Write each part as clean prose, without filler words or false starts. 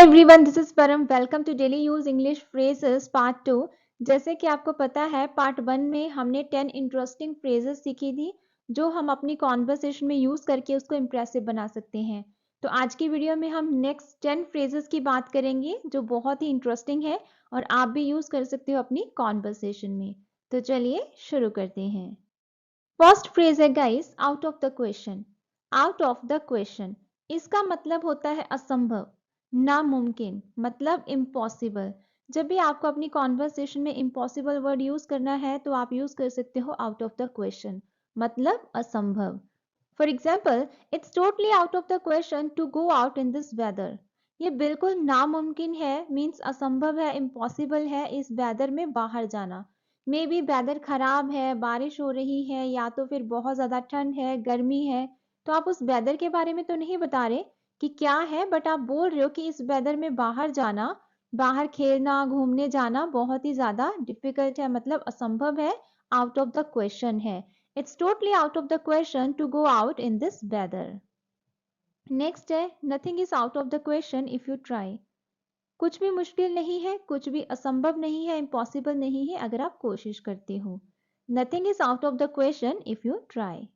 Everyone, this is Param. Welcome to daily use English phrases part 2। जैसे कि आपको पता है, पार्ट 1 में हमने 10 इंटरेस्टिंग फ्रेजेस सीखी थी जो हम अपनी कॉन्वर्सेशन में यूज करके उसको इंप्रेसिव बना सकते हैं। तो आज की वीडियो में हम नेक्स्ट 10 फ्रेजेस की बात करेंगे जो बहुत ही इंटरेस्टिंग है और आप भी यूज कर सकते हो अपनी कॉन्वर्सेशन में। तो चलिए शुरू करते हैं। फर्स्ट फ्रेज है guys, out of the question. Out of the question इसका मतलब होता है असंभव, नामुमकिन, मतलब इम्पॉसिबल। जब भी आपको अपनी कॉन्वर्सेशन में इम्पॉसिबल वर्ड यूज करना है तो आप यूज कर सकते हो आउट ऑफ द क्वेश्चन, मतलब असंभव। For example, it's totally out of the question to go out in this weather. ये बिल्कुल नामुमकिन है, मीन्स असंभव है, इम्पॉसिबल है इस वेदर में बाहर जाना। मे बी वेदर खराब है, बारिश हो रही है, या तो फिर बहुत ज्यादा ठंड है, गर्मी है। तो आप उस वेदर के बारे में तो नहीं बता रहे कि क्या है, बट आप बोल रहे हो कि इस वेदर में बाहर जाना, बाहर खेलना, घूमने जाना बहुत ही ज्यादा डिफिकल्ट है, मतलब असंभव है, आउट ऑफ द क्वेश्चन है। It's totally out of the question to go out in this weather. Next है, nothing is out of the question if you try. कुछ भी मुश्किल नहीं है, कुछ भी असंभव नहीं है, इम्पॉसिबल नहीं है अगर आप कोशिश करते हो। Nothing is out of the question if you try.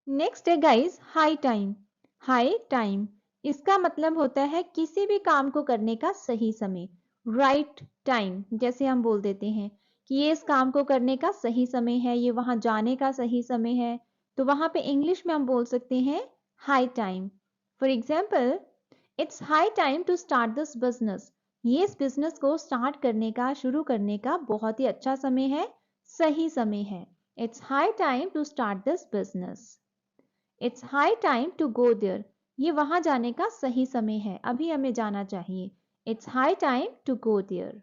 Next है guys, high time. High time इसका मतलब होता है किसी भी काम को करने का सही समय, राइट टाइम। जैसे हम बोल देते हैं कि ये इस काम को करने का सही समय है, ये वहां जाने का सही समय है, तो वहां पे इंग्लिश में हम बोल सकते हैं high time. For example, it's high time to start this business. ये इस बिजनेस को स्टार्ट करने का, शुरू करने का बहुत ही अच्छा समय है, सही समय है। It's high time to start this business. It's high time to go there. ये वहां जाने का सही समय है, अभी हमें जाना चाहिए। It's high time to go there.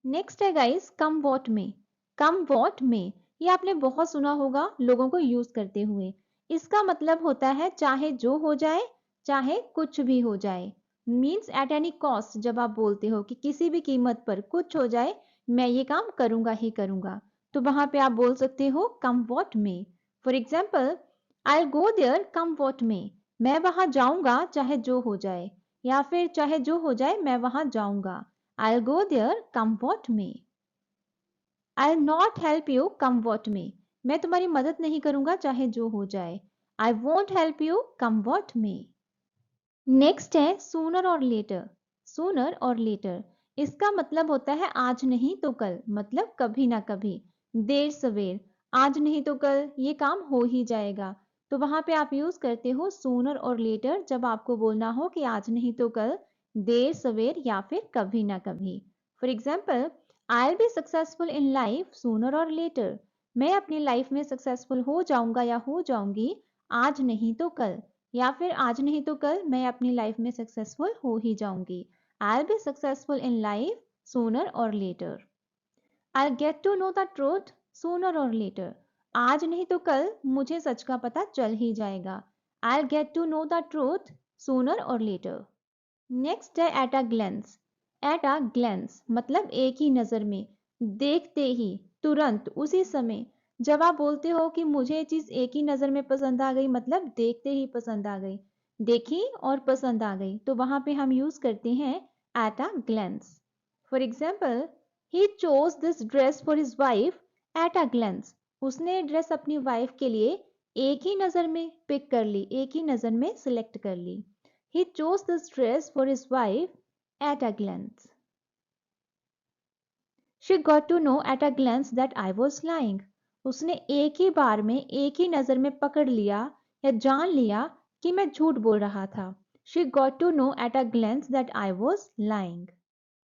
Next है guys, come what may. Come what में ये आपने बहुत सुना होगा लोगों को यूज करते हुए। इसका मतलब होता है चाहे जो हो जाए, चाहे कुछ भी हो जाए। Means at any cost. जब आप बोलते हो कि किसी भी कीमत पर कुछ हो जाए, मैं ये काम करूंगा ही करूंगा, तो वहां पे आप बोल सकते हो come what may. For example, I go there come what may. मैं वहां जाऊंगा चाहे जो हो जाए, या फिर चाहे जो हो जाए मैं वहां जाऊंगा। I'll go there come what may. I'll not help you come what may. मैं तुम्हारी मदद नहीं करूंगा चाहे जो हो जाए। I won't help you come what may. Next है सूनर और लेटर। सूनर और लेटर इसका मतलब होता है आज नहीं तो कल, मतलब कभी ना कभी, देर सवेर। आज नहीं तो कल ये काम हो ही जाएगा, तो वहां पे आप यूज करते हो सूनर और लेटर जब आपको बोलना हो कि आज नहीं तो कल, देर सवेर, या फिर कभी ना कभी। For example, I be successful in life sooner और लेटर। मैं अपनी लाइफ में सक्सेसफुल हो जाऊंगा या हो जाऊंगी आज नहीं तो कल, या फिर आज नहीं तो कल मैं अपनी लाइफ में सक्सेसफुल हो ही जाऊंगी। I'll be successful in life sooner or later. I'll get to know the truth sooner or later. आज नहीं तो कल मुझे सच का पता चल ही जाएगा। I'll get to know the truth sooner or later. Next है at a glance. At a glance मतलब एक ही नजर में, देखते ही, तुरंत, उसी समय। जब आप बोलते हो कि मुझे ये चीज एक ही नजर में पसंद आ गई, मतलब देखते ही पसंद आ गई, देखी और पसंद आ गई, तो वहां पे हम यूज करते हैं eight a glens. For example, he chose this dress for his wife eight a glens. उसने ड्रेस अपनी वाइफ के लिए एक ही नजर में पिक कर ली, एक ही नजर में सिलेक्ट कर ली। He chose this dress for his wife at a glance. She got to know at a glance that I was lying. उसने एक ही बार में, एक ही नजर में पकड़ लिया या जान लिया कि मैं झूठ बोल रहा था। She got to know at a glance that I was lying.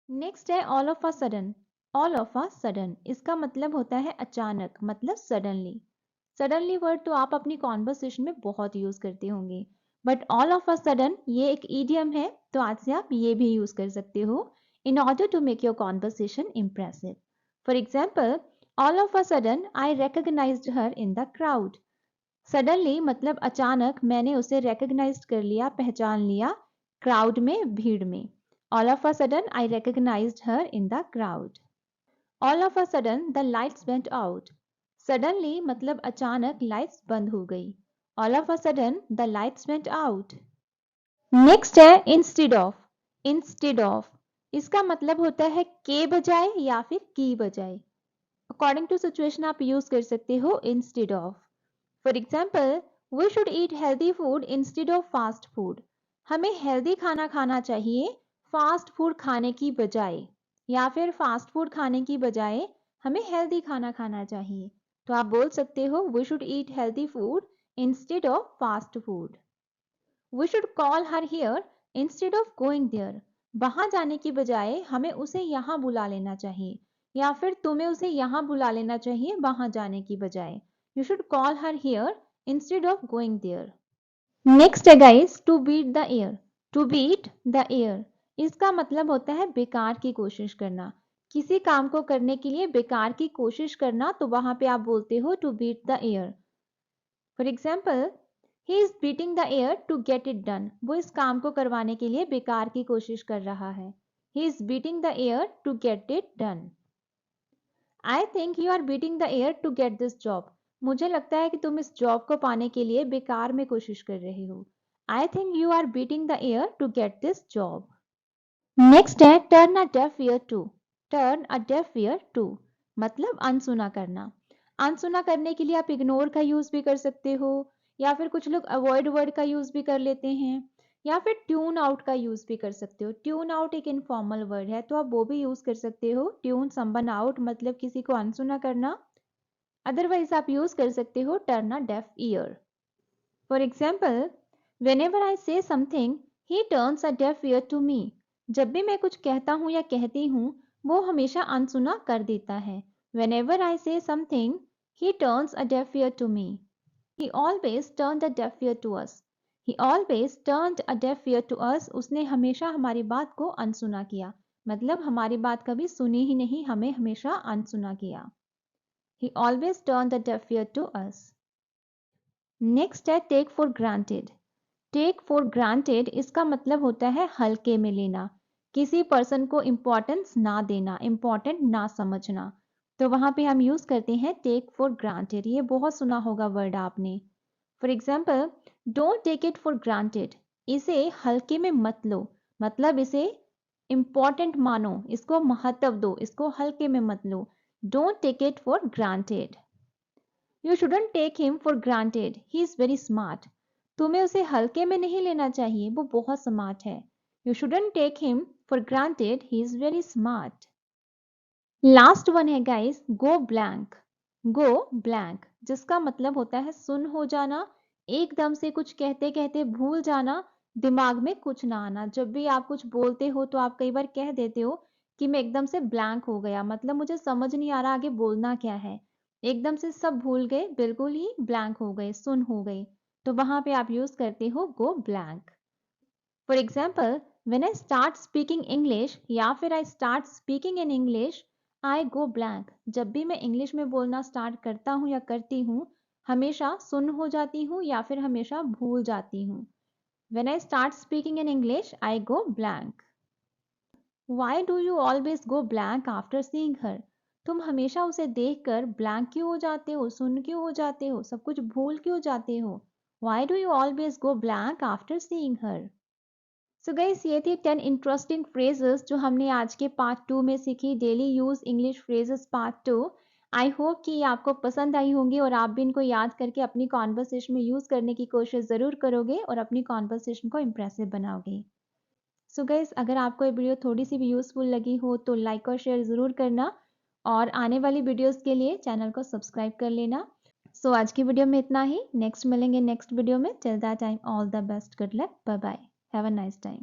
Next है all of a sudden. All of a sudden इसका मतलब होता है अचानक, मतलब suddenly. सडनली वर्ड तो आप अपनी कॉन्वर्सेशन में बहुत यूज करते होंगे, but all of a sudden ये एक ईडियम है, तो आज से आप ये भी यूज कर सकते हो in order to make your conversation impressive. For example, all of a sudden I recognised her in the crowd. Suddenly मतलब अचानक मैंने उसे रिकॉग्नाइज कर लिया, पहचान लिया, क्राउड में, भीड़ में। All of a sudden I recognised her in the crowd. All of a sudden the lights went out. Suddenly मतलब अचानक लाइट्स बंद हो गई। All of a sudden the lights went out. Next है इंस्टेड ऑफ। इंस्टेड ऑफ, इसका मतलब होता है के बजाय या फिर की बजाय। अकॉर्डिंग टू सिचुएशन आप यूज कर सकते हो instead of. For example, we should eat healthy food instead of fast food. हमें हेल्दी खाना खाना चाहिए फास्ट फूड खाने की बजाय, या फिर फास्ट फूड खाने की बजाय हमें हेल्दी खाना खाना चाहिए। तो आप बोल सकते हो we should eat healthy food instead of fast food. We should call her here instead of going there. वहां जाने की बजाय हमें उसे यहाँ बुला लेना चाहिए, या फिर तुम्हें उसे यहाँ बुला लेना चाहिए वहां जाने की बजाय। You should call her here instead of going there. Next है guys, to beat the air. To beat the air, इसका मतलब होता है बेकार की कोशिश करना। किसी काम को करने के लिए बेकार की कोशिश करना, तो वहां पे आप बोलते हो to beat the air. For example, he is beating the air to get it done. वो इस काम को करवाने के लिए बेकार की कोशिश कर रहा है। He is beating the air to get it done. I think you are beating the air to get this job. मुझे लगता है कि तुम इस जॉब को पाने के लिए बेकार में कोशिश कर रहे हो। I think you are beating the air to get this job. Next है turn a deaf ear to. Turn a deaf ear to मतलब अनसुना करना। अनसुना करने के लिए आप इग्नोर का यूज भी कर सकते हो, या फिर कुछ लोग अवॉइड वर्ड का यूज भी कर लेते हैं, या फिर ट्यून आउट का यूज भी कर सकते हो। ट्यून आउट एक इनफॉर्मल वर्ड है, तो आप वो भी यूज कर सकते हो। ट्यून समवन आउट मतलब किसी को अनसुना करना। अदरवाइज आप यूज कर सकते हो turn a deaf year. For example, whenever I say something, he turns a deaf ear to me. जब भी मैं कुछ कहता हूँ या कहती हूँ, वो हमेशा अनसुना कर देता है। Whenever I say something, he turns a deaf ear to me. He always turned a deaf ear to us. He always turned a deaf ear to us. उसने हमेशा हमारी बात को अनसुना किया। मतलब हमारी बात कभी सुनी ही नहीं, हमें हमेशा अनसुना किया। He always turned a deaf ear to us. Next है take for granted. Take for granted इसका मतलब होता है हल्के में लेना, किसी पर्सन को इंपॉर्टेंस ना देना, इंपॉर्टेंट ना समझना। तो वहां पे हम यूज करते हैं टेक फॉर ग्रांटेड। ये बहुत सुना होगा वर्ड आपने। For example, don't take it for granted. इसे हल्के में मत लो, मतलब इसे इंपॉर्टेंट मानो, इसको महत्व दो, इसको हल्के में मत लो। Don't take it for granted. You shouldn't take him for granted. He is very smart. तुम्हें उसे हल्के में नहीं लेना चाहिए, वो बहुत स्मार्ट है। You shouldn't take him for granted. He is very smart. Last one है guys, go blank. Go blank जिसका मतलब होता है सुन हो जाना, एकदम से कुछ कहते कहते भूल जाना, दिमाग में कुछ ना आना। जब भी आप कुछ बोलते हो तो आप कई बार कह देते हो कि मैं एकदम से ब्लैंक हो गया, मतलब मुझे समझ नहीं आ रहा आगे बोलना क्या है। एकदम से सब भूल गए, बिल्कुल ही ब्लैंक हो गए, सुन हो गए। तो वहां पे आप यूज करते हो go blank. For example, when I start speaking English, या फिर I start speaking in English, I go blank. जब भी मैं इंग्लिश में बोलना स्टार्ट करता हूँ या करती हूँ, हमेशा सुन हो जाती हूँ या फिर हमेशा भूल जाती हूँ। When I start speaking in English, I go blank. Why do you always go blank after seeing her? तुम हमेशा उसे देखकर ब्लैंक क्यों हो जाते हो, सुन क्यों हो जाते हो, सब कुछ भूल क्यों जाते हो? Why do you always go blank after seeing her? So guys, ये थी 10 इंटरेस्टिंग फ्रेजेस जो हमने आज के पार्ट 2 में सीखी, daily use English phrases part 2। I hope कि ये आपको पसंद आई होंगी और आप भी इनको याद करके अपनी कॉन्वर्सेशन में यूज करने की कोशिश जरूर करोगे और अपनी कॉन्वर्सेशन को इंप्रेसिव बनाओगे। सो गाइस, अगर आपको ये वीडियो थोड़ी सी भी यूजफुल लगी हो तो लाइक और शेयर जरूर करना, और आने वाली वीडियोस के लिए चैनल को सब्सक्राइब कर लेना। सो आज की वीडियो में इतना ही। नेक्स्ट मिलेंगे नेक्स्ट वीडियो में। Till that time, all the best, good luck, bye bye, have a nice time.